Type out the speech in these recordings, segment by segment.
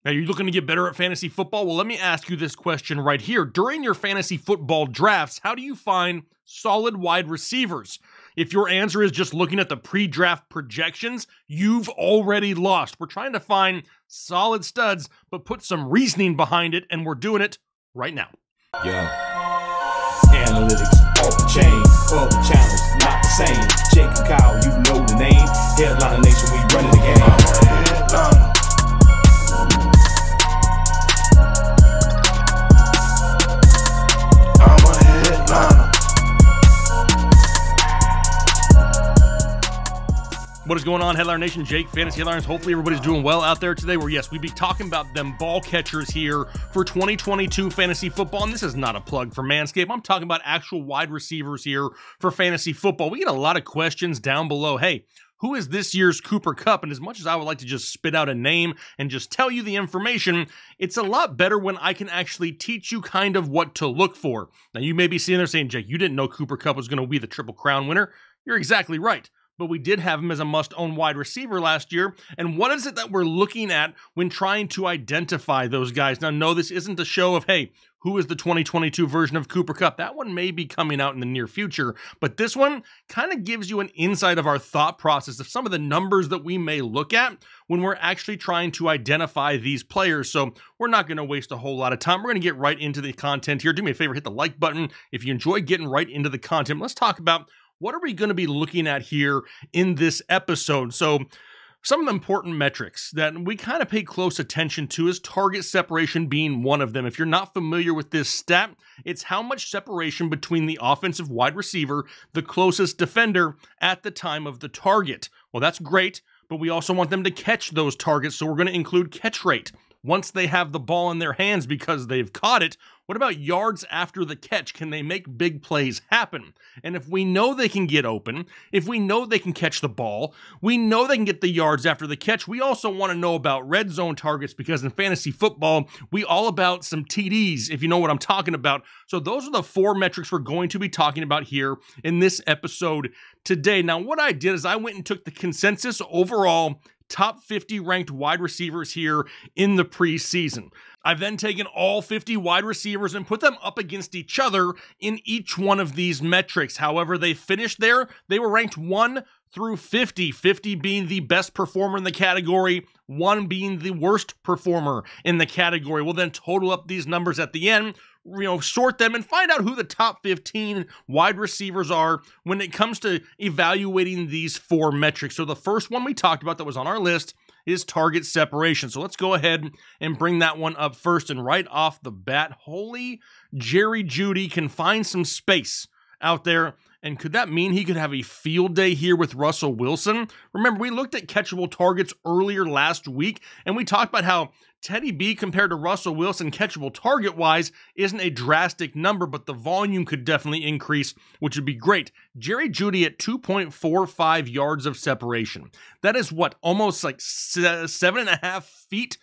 Are you looking to get better at fantasy football? Well, let me ask you this question right here. During your fantasy football drafts, how do you find solid wide receivers? If your answer is just looking at the pre-draft projections, you've already lost. We're trying to find solid studs, but put some reasoning behind it, and we're doing it right now. Yeah. Analytics off the chain, all the channels not the same. Jake and Kyle, you know the name. Headline Nation, we running the game. What is going on, Headliner Nation? Jake, Fantasy Headliners. Hopefully everybody's doing well out there today. Where, yes, we'd be talking about them ball catchers here for 2022 fantasy football. And this is not a plug for Manscaped. I'm talking about actual wide receivers here for fantasy football. We get a lot of questions down below. Hey, who is this year's Cooper Kupp? And as much as I would like to just spit out a name and just tell you the information, it's a lot better when I can actually teach you kind of what to look for. Now, you may be sitting there saying, Jake, you didn't know Cooper Kupp was going to be the Triple Crown winner. You're exactly right. But we did have him as a must-own wide receiver last year. And what is it that we're looking at when trying to identify those guys? Now, no, this isn't a show of, hey, who is the 2022 version of Cooper Kupp? That one may be coming out in the near future. But this one kind of gives you an insight of our thought process of some of the numbers that we may look at when we're actually trying to identify these players. So we're not going to waste a whole lot of time. We're going to get right into the content here. Do me a favor, hit the like button if you enjoy getting right into the content. Let's talk about what are we going to be looking at here in this episode? So some of the important metrics that we kind of pay close attention to is target separation being one of them. If you're not familiar with this stat, it's how much separation between the offensive wide receiver, the closest defender at the time of the target. Well, that's great, but we also want them to catch those targets, so we're going to include catch rate. Once they have the ball in their hands because they've caught it, what about yards after the catch? Can they make big plays happen? And if we know they can get open, if we know they can catch the ball, we know they can get the yards after the catch, we also want to know about red zone targets because in fantasy football, we all about some TDs, if you know what I'm talking about. So those are the four metrics we're going to be talking about here in this episode today. Now, what I did is I went and took the consensus overall top 50 ranked wide receivers here in the preseason. I've then taken all 50 wide receivers and put them up against each other in each one of these metrics. However, they finished there. They were ranked 1 through 50, 50 being the best performer in the category, 1 being the worst performer in the category. We'll then total up these numbers at the end, sort them and find out who the top 15 wide receivers are when it comes to evaluating these four metrics. So the first one we talked about that was on our list is target separation. So let's go ahead and bring that one up first. And right off the bat, holy Jerry Jeudy can find some space out there. And could that mean he could have a field day here with Russell Wilson? Remember, we looked at catchable targets earlier last week, and we talked about how Teddy B compared to Russell Wilson catchable target-wise isn't a drastic number, but the volume could definitely increase, which would be great. Jerry Jeudy at 2.45 yards of separation. That is what, almost like 7.5 feet?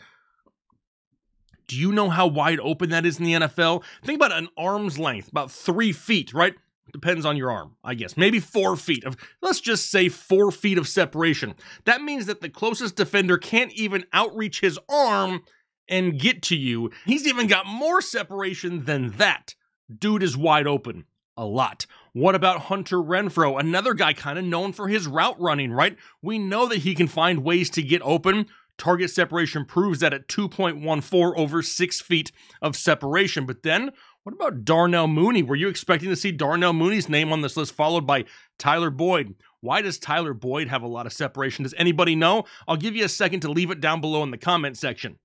Do you know how wide open that is in the NFL? Think about an arm's length, about 3 feet, right? Depends on your arm, I guess. Maybe 4 feet of, let's just say 4 feet of separation. That means that the closest defender can't even outreach his arm and get to you. He's even got more separation than that. Dude is wide open a lot. What about Hunter Renfrow? Another guy kind of known for his route running, right? We know that he can find ways to get open. Target separation proves that at 2.14 over 6 feet of separation. But then, what about Darnell Mooney? Were you expecting to see Darnell Mooney's name on this list followed by Tyler Boyd? Why does Tyler Boyd have a lot of separation? Does anybody know? I'll give you a second to leave it down below in the comment section.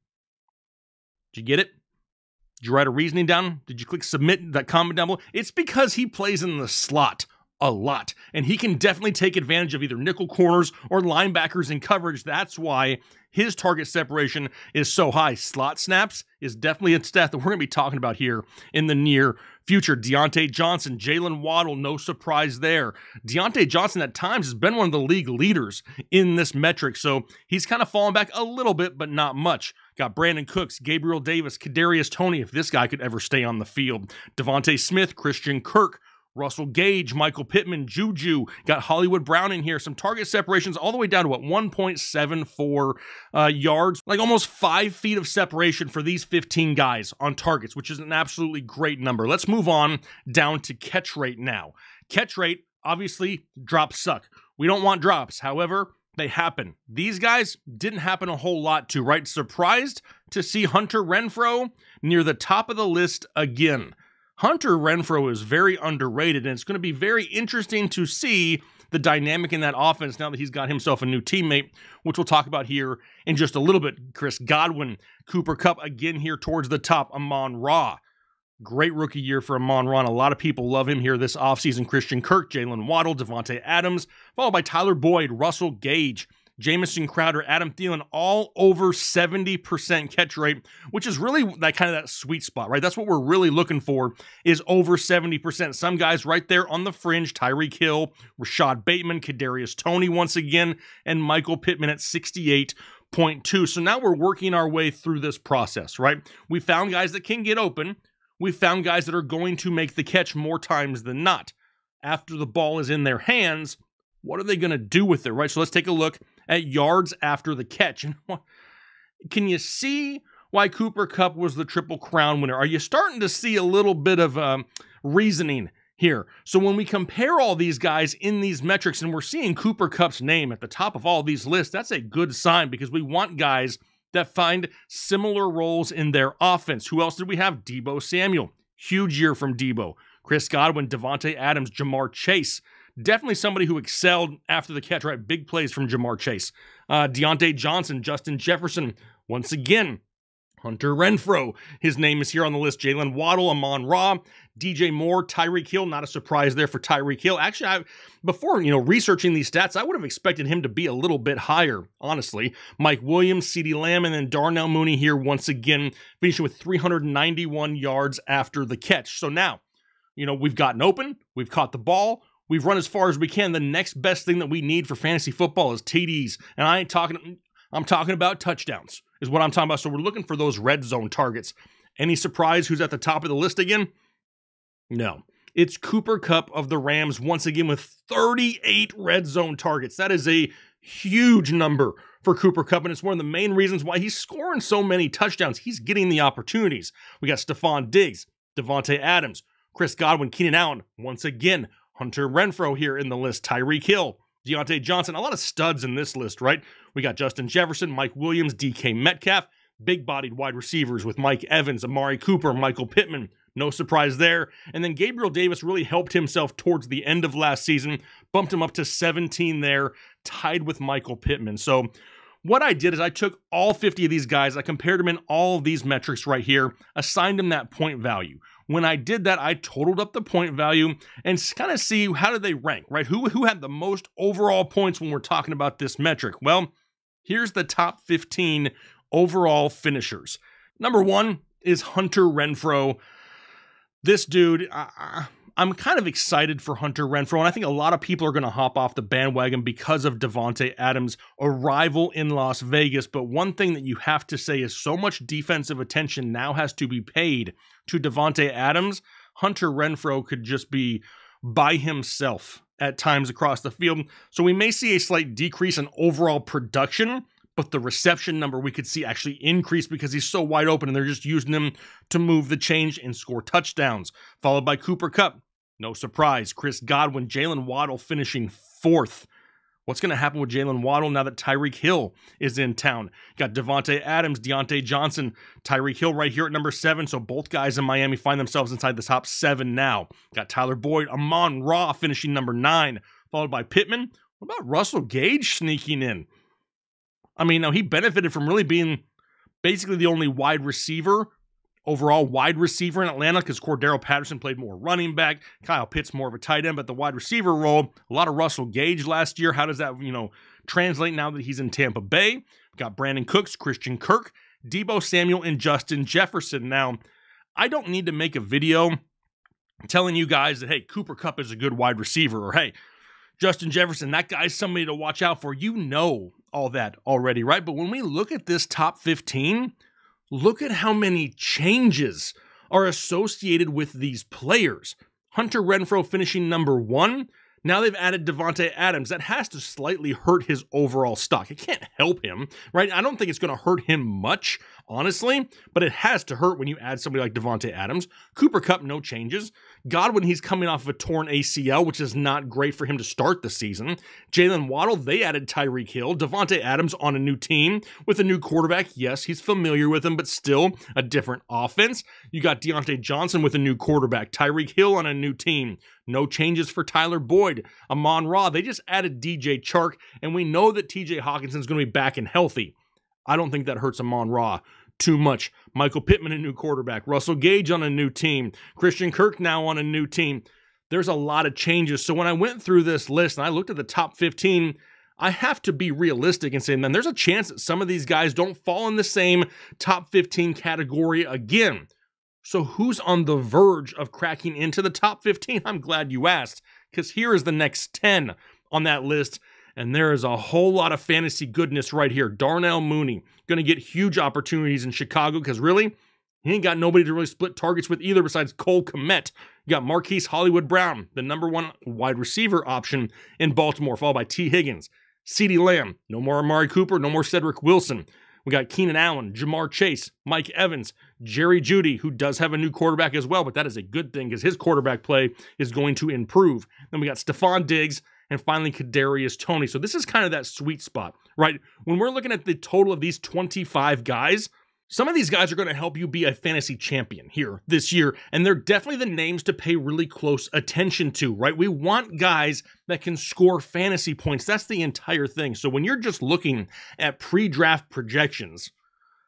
Did you get it? Did you write a reasoning down? Did you click submit that comment down below? It's because he plays in the slot a lot, and he can definitely take advantage of either nickel corners or linebackers in coverage. That's why his target separation is so high. Slot snaps is definitely a stat that we're going to be talking about here in the near future. Deontay Johnson, Jalen Waddle, no surprise there. Deontay Johnson at times has been one of the league leaders in this metric, so he's kind of fallen back a little bit, but not much. Got Brandon Cooks, Gabriel Davis, Kadarius Toney, if this guy could ever stay on the field. Devontae Smith, Christian Kirk, Russell Gage, Michael Pittman, Juju, got Hollywood Brown in here. Some target separations all the way down to what, 1.74 yards, like almost 5 feet of separation for these 15 guys on targets, which is an absolutely great number. Let's move on down to catch rate now. Catch rate, obviously, drops suck. We don't want drops. However, they happen. These guys didn't happen a whole lot to, right? Surprised to see Hunter Renfrow near the top of the list again. Hunter Renfrow is very underrated, and it's going to be very interesting to see the dynamic in that offense now that he's got himself a new teammate, which we'll talk about here in just a little bit. Chris Godwin, Cooper Kupp again here towards the top. Amon-Ra, great rookie year for Amon-Ra. A lot of people love him here this offseason. Christian Kirk, Jalen Waddle, Devontae Adams, followed by Tyler Boyd, Russell Gage, Jamison Crowder, Adam Thielen, all over 70% catch rate, which is really that kind of that sweet spot, right? That's what we're really looking for, is over 70%. Some guys right there on the fringe, Tyreek Hill, Rashad Bateman, Kadarius Toney once again, and Michael Pittman at 68.2. So now we're working our way through this process, right? We found guys that can get open. We found guys that are going to make the catch more times than not. After the ball is in their hands, what are they going to do with it, right? So let's take a look at yards after the catch. And can you see why Cooper Kupp was the Triple Crown winner? Are you starting to see a little bit of reasoning here? So when we compare all these guys in these metrics and we're seeing Cooper Kupp's name at the top of all these lists, that's a good sign because we want guys that find similar roles in their offense. Who else did we have? Deebo Samuel. Huge year from Deebo. Chris Godwin, Devontae Adams, Jamar Chase. Definitely somebody who excelled after the catch, right? Big plays from Jamar Chase. Deontay Johnson, Justin Jefferson. Once again, Hunter Renfrow. His name is here on the list. Jalen Waddle, Amon-Ra, DJ Moore, Tyreek Hill. Not a surprise there for Tyreek Hill. Actually, before researching these stats, I would have expected him to be a little bit higher, honestly. Mike Williams, CeeDee Lamb, and then Darnell Mooney here once again, finishing with 391 yards after the catch. So now, we've gotten open, we've caught the ball, we've run as far as we can. The next best thing that we need for fantasy football is TDs. And I'm talking about touchdowns is what I'm talking about. So we're looking for those red zone targets. Any surprise who's at the top of the list again? No. It's Cooper Kupp of the Rams once again with 38 red zone targets. That is a huge number for Cooper Kupp, and it's one of the main reasons why he's scoring so many touchdowns. He's getting the opportunities. We got Stephon Diggs, Devontae Adams, Chris Godwin, Keenan Allen, once again, Hunter Renfrow here in the list, Tyreek Hill, Deontay Johnson, a lot of studs in this list, right? We got Justin Jefferson, Mike Williams, DK Metcalf, big-bodied wide receivers with Mike Evans, Amari Cooper, Michael Pittman, no surprise there. And then Gabriel Davis really helped himself towards the end of last season, bumped him up to 17 there, tied with Michael Pittman. So what I did is I took all 50 of these guys, I compared them in all of these metrics right here, assigned them that point value. When I did that, I totaled up the point value and kind of see how did they rank, right? Who had the most overall points when we're talking about this metric? Well, here's the top 15 overall finishers. Number 1 is Hunter Renfrow. This dude, I'm kind of excited for Hunter Renfrow, and I think a lot of people are going to hop off the bandwagon because of Devontae Adams' arrival in Las Vegas. But one thing that you have to say is so much defensive attention now has to be paid to Devontae Adams. Hunter Renfrow could just be by himself at times across the field. So we may see a slight decrease in overall production, but the reception number we could see actually increase because he's so wide open and they're just using him to move the change and score touchdowns. Followed by Cooper Kupp. No surprise. Chris Godwin, Jalen Waddle finishing 4th. What's going to happen with Jalen Waddle now that Tyreek Hill is in town? Got Devontae Adams, Deontay Johnson, Tyreek Hill right here at number 7. So both guys in Miami find themselves inside the top 7 now. Got Tyler Boyd, Amon-Ra finishing number 9, followed by Pittman. What about Russell Gage sneaking in? I mean, now he benefited from really being basically the only overall wide receiver in Atlanta because Cordero Patterson played more running back. Kyle Pitts more of a tight end, but the wide receiver role, a lot of Russell Gage last year. How does that, translate now that he's in Tampa Bay? We've got Brandon Cooks, Christian Kirk, Deebo Samuel, and Justin Jefferson. Now, I don't need to make a video telling you guys that, hey, Cooper Kupp is a good wide receiver, or hey, Justin Jefferson, that guy's somebody to watch out for. You know all that already, right? But when we look at this top 15, look at how many changes are associated with these players. Hunter Renfrow finishing number 1. Now they've added Davante Adams. That has to slightly hurt his overall stock. It can't help him, right? I don't think it's going to hurt him much, honestly, but it has to hurt when you add somebody like Davante Adams. Cooper Kupp, no changes. Godwin, he's coming off of a torn ACL, which is not great for him to start the season. Jalen Waddle, they added Tyreek Hill. Davante Adams on a new team with a new quarterback. Yes, he's familiar with him, but still a different offense. You got Deontay Johnson with a new quarterback. Tyreek Hill on a new team. No changes for Tyler Boyd. Amon-Ra, they just added DJ Chark, and we know that TJ Hawkinson's going to be back and healthy. I don't think that hurts Amon-Ra too much. Michael Pittman, a new quarterback. Russell Gage on a new team. Christian Kirk now on a new team. There's a lot of changes. So when I went through this list and I looked at the top 15, I have to be realistic and say, man, there's a chance that some of these guys don't fall in the same top 15 category again. So who's on the verge of cracking into the top 15? I'm glad you asked, because here is the next 10 on that list, and there is a whole lot of fantasy goodness right here. Darnell Mooney, going to get huge opportunities in Chicago, because really, he ain't got nobody to really split targets with either besides Cole Kmet. You got Marquise Hollywood Brown, the #1 wide receiver option in Baltimore, followed by T. Higgins. CeeDee Lamb, no more Amari Cooper, no more Cedric Wilson. We got Keenan Allen, Jamar Chase, Mike Evans, Jerry Jeudy, who does have a new quarterback as well, but that is a good thing because his quarterback play is going to improve. Then we got Stephon Diggs, and finally Kadarius Toney. So this is kind of that sweet spot, right? When we're looking at the total of these 25 guys, some of these guys are going to help you be a fantasy champion here this year, and they're definitely the names to pay really close attention to, right? We want guys that can score fantasy points. That's the entire thing. So when you're just looking at pre-draft projections,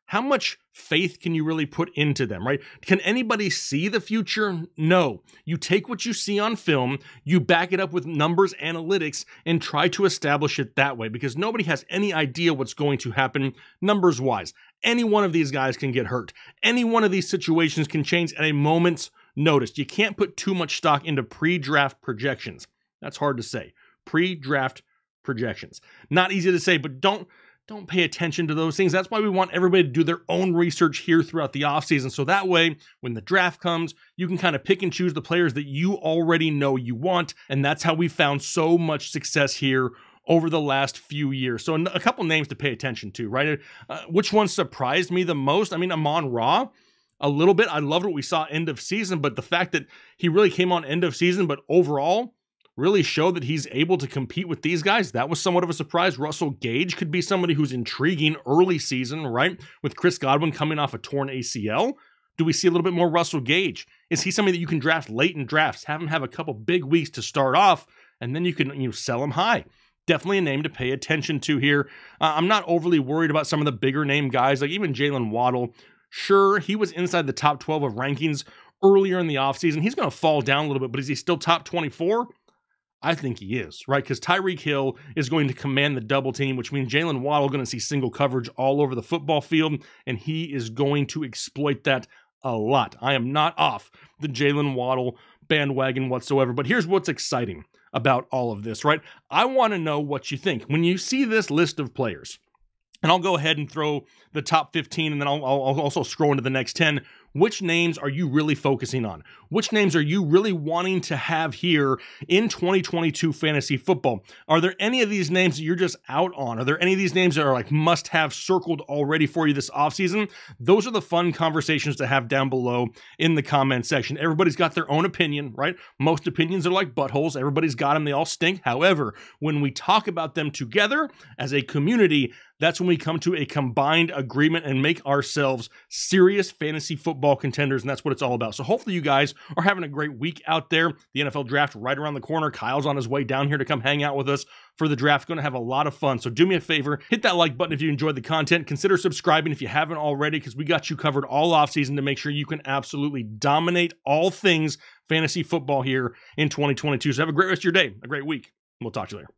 how much faith can you really put into them, right? Can anybody see the future? No. You take what you see on film, you back it up with numbers, analytics, and try to establish it that way, because nobody has any idea what's going to happen numbers-wise. Any one of these guys can get hurt. Any one of these situations can change at a moment's notice. You can't put too much stock into pre-draft projections. That's hard to say. Pre-draft projections. Not easy to say, but don't pay attention to those things. That's why we want everybody to do their own research here throughout the offseason. So that way, when the draft comes, you can kind of pick and choose the players that you already know you want. And that's how we found so much success here over the last few years. So a couple names to pay attention to, right? Which one surprised me the most? I mean, Amon-Ra, a little bit. I loved what we saw end of season, but the fact that he really came on end of season, but overall really showed that he's able to compete with these guys, that was somewhat of a surprise. Russell Gage could be somebody who's intriguing early season, right? With Chris Godwin coming off a torn ACL. Do we see a little bit more Russell Gage? Is he somebody that you can draft late in drafts, have him have a couple big weeks to start off, and then you can sell him high? Definitely a name to pay attention to here. I'm not overly worried about some of the bigger name guys, like even Jalen Waddle. Sure, he was inside the top 12 of rankings earlier in the offseason. He's going to fall down a little bit, but is he still top 24? I think he is, right? Because Tyreek Hill is going to command the double team, which means Jalen Waddle is going to see single coverage all over the football field, and he is going to exploit that a lot. I am not off the Jalen Waddle bandwagon whatsoever, but here's what's exciting about all of this, right? I want to know what you think. When you see this list of players, and I'll go ahead and throw the top 15, and then I'll also scroll into the next 10. Which names are you really focusing on? Which names are you really wanting to have here in 2022 fantasy football? Are there any of these names that you're just out on? Are there any of these names that are like must-have circled already for you this offseason? Those are the fun conversations to have down below in the comment section. Everybody's got their own opinion, right? Most opinions are like buttholes. Everybody's got them. They all stink. However, when we talk about them together as a community, that's when we come to a combined agreement and make ourselves serious fantasy football contenders, and that's what it's all about. So hopefully you guys are having a great week out there. The NFL draft right around the corner. Kyle's on his way down here to come hang out with us for the draft. Going to have a lot of fun. So do me a favor, hit that like button if you enjoyed the content. Consider subscribing if you haven't already, because we got you covered all offseason to make sure you can absolutely dominate all things fantasy football here in 2022. So have a great rest of your day, a great week. We'll talk to you later.